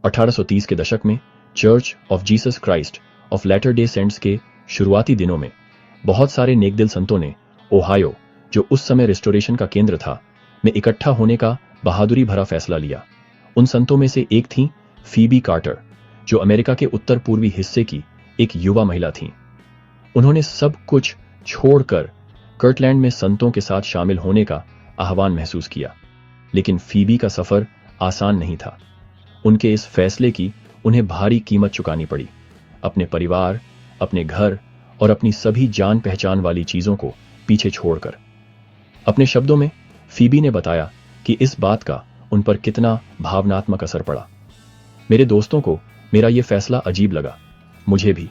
1830 के दशक में church of Jesus Christ of latter day saints के शुरुआती दिनों में बहुत सारे नेकदिल संतों ने ओहायो, जो उस समय रिस्टोरेशन का केंद्र था, में इकट्ठा होने का बहादुरी भरा फैसला लिया। उन संतों में से एक थी फीबी कार्टर, जो अमेरिका के उत्तर पूर्वी हिस्से की एक युवा महिला थी। उन्होंने सब कुछ छोड़कर कर्टलैंड में संतों के साथ शामिल होने का आह्वान महसूस किया, लेकिन फीबी का सफर आसान नहीं था। उनके इस फैसले की उन्हें भारी कीमत चुकानी पड़ी, अपने परिवार, अपने घर और अपनी सभी जान पहचान वाली चीजों को पीछे छोड़कर। अपने शब्दों में फीबी ने बताया कि इस बात का उन पर कितना भावनात्मक असर पड़ा। मेरे दोस्तों को मेरा यह फैसला अजीब लगा, मुझे भी,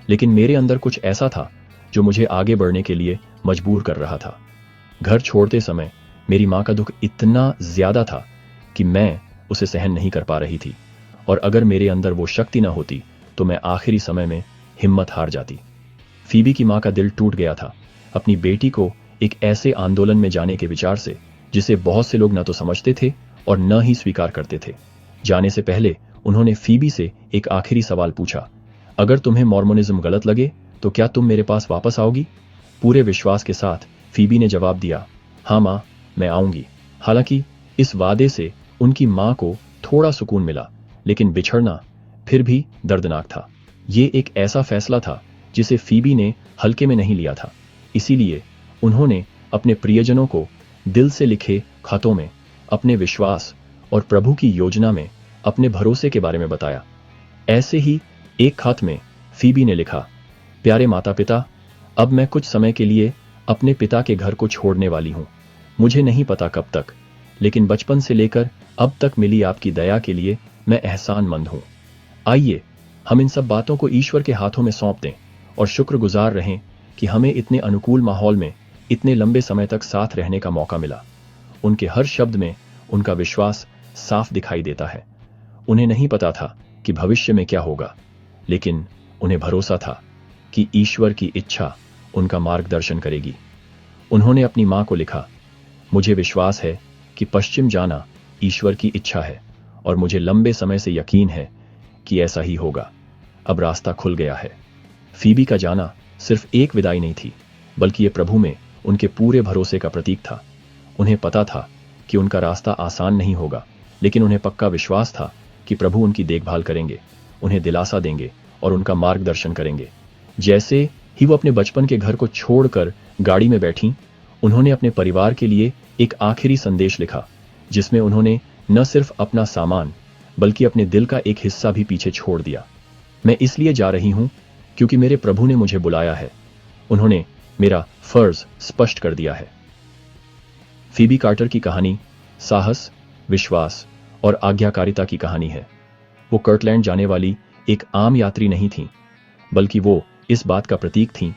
लेकिन मेरे अंदर कुछ ऐसा था जो मुझे आगे बढ़ने के लिए मजबूर कर रहा था। घर छोड़ते समय मेरी मां का दुख इतना ज्यादा था कि मैं उसे सहन नहीं कर पा रही थी, और अगर मेरे अंदर वो शक्ति ना होती तो मैं आखिरी समय में हिम्मत हार जाती। फीबी की मां का दिल टूट गया था अपनी बेटी को एक ऐसे आंदोलन में जाने के विचार से जिसे बहुत से लोग न तो समझते थे और न ही स्वीकार करते थे। जाने से पहले उन्होंने फीबी से एक आखिरी सवाल पूछा, अगर तुम्हें मॉर्मोनिज्म गलत लगे तो क्या तुम मेरे पास वापस आओगी? पूरे विश्वास के साथ फीबी ने जवाब दिया, हाँ मां, मैं आऊंगी। हालांकि इस वादे से उनकी मां को थोड़ा सुकून मिला, लेकिन बिछड़ना फिर भी दर्दनाक था। ये एक ऐसा फैसला था जिसे फीबी ने हल्के में नहीं लिया था। इसीलिए उन्होंने अपने प्रियजनों को दिल से लिखे खतों में अपने विश्वास और प्रभु की योजना में अपने भरोसे के बारे में बताया। ऐसे ही एक खत में फीबी ने लिखा, प्यारे माता पिता, अब मैं कुछ समय के लिए अपने पिता के घर को छोड़ने वाली हूं। मुझे नहीं पता कब तक, लेकिन बचपन से लेकर अब तक मिली आपकी दया के लिए मैं एहसानमंद हूं। आइए हम इन सब बातों को ईश्वर के हाथों में सौंप दें और शुक्रगुजार रहें कि हमें इतने अनुकूल माहौल में इतने लंबे समय तक साथ रहने का मौका मिला। उनके हर शब्द में उनका विश्वास साफ दिखाई देता है। उन्हें नहीं पता था कि भविष्य में क्या होगा, लेकिन उन्हें भरोसा था कि ईश्वर की इच्छा उनका मार्गदर्शन करेगी। उन्होंने अपनी मां को लिखा, मुझे विश्वास है कि पश्चिम जाना ईश्वर की इच्छा है और मुझे लंबे समय से यकीन है कि ऐसा ही होगा। अब रास्ता खुल गया है। फीबी का जाना सिर्फ एक विदाई नहीं थी, बल्कि ये प्रभु में उनके पूरे भरोसे का प्रतीक था। उन्हें पता था कि उनका रास्ता आसान नहीं होगा, लेकिन उन्हें पक्का विश्वास था कि प्रभु उनकी देखभाल करेंगे, उन्हें दिलासा देंगे और उनका मार्गदर्शन करेंगे। जैसे ही वो अपने बचपन के घर को छोड़कर गाड़ी में बैठी, उन्होंने अपने परिवार के लिए एक आखिरी संदेश लिखा, जिसमें उन्होंने न सिर्फ अपना सामान बल्कि अपने दिल का एक हिस्सा भी पीछे छोड़ दिया। मैं इसलिए जा रही हूं क्योंकि मेरे प्रभु ने मुझे बुलाया है। उन्होंने मेरा फर्ज स्पष्ट कर दिया है। फीबी कार्टर की कहानी साहस, विश्वास और आज्ञाकारिता की कहानी है। वो कर्टलैंड जाने वाली एक आम यात्री नहीं थी, बल्कि वो इस बात का प्रतीक थी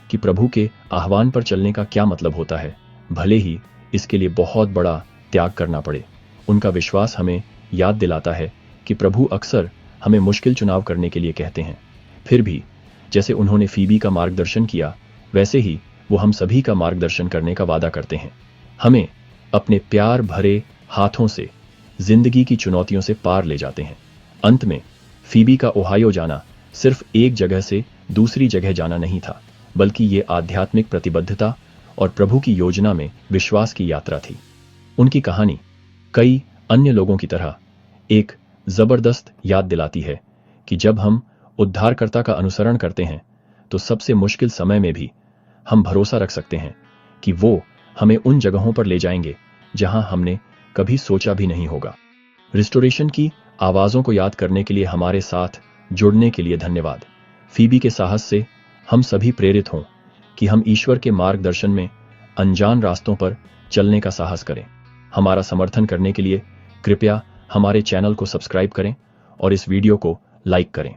कि प्रभु के आह्वान पर चलने का क्या मतलब होता है, भले ही इसके लिए बहुत बड़ा त्याग करना पड़े। उनका विश्वास हमें याद दिलाता है कि प्रभु अक्सर हमें मुश्किल चुनाव करने के लिए कहते हैं। फिर भी जैसे उन्होंने फीबी का मार्गदर्शन किया, वैसे ही वो हम सभी का मार्गदर्शन करने का वादा करते हैं। हमें अपने प्यार भरे हाथों से जिंदगी की चुनौतियों से पार ले जाते हैं। अंत में फीबी का ओहायो जाना सिर्फ एक जगह से दूसरी जगह जाना नहीं था, बल्कि ये आध्यात्मिक प्रतिबद्धता और प्रभु की योजना में विश्वास की यात्रा थी। उनकी कहानी कई अन्य लोगों की तरह एक जबरदस्त याद दिलाती है कि जब हम उद्धारकर्ता का अनुसरण करते हैं तो सबसे मुश्किल समय में भी हम भरोसा रख सकते हैं कि वो हमें उन जगहों पर ले जाएंगे जहां हमने कभी सोचा भी नहीं होगा। रिस्टोरेशन की आवाजों को याद करने के लिए हमारे साथ जुड़ने के लिए धन्यवाद। फीबी के साहस से हम सभी प्रेरित हों कि हम ईश्वर के मार्गदर्शन में अनजान रास्तों पर चलने का साहस करें। हमारा समर्थन करने के लिए कृपया हमारे चैनल को सब्सक्राइब करें और इस वीडियो को लाइक करें।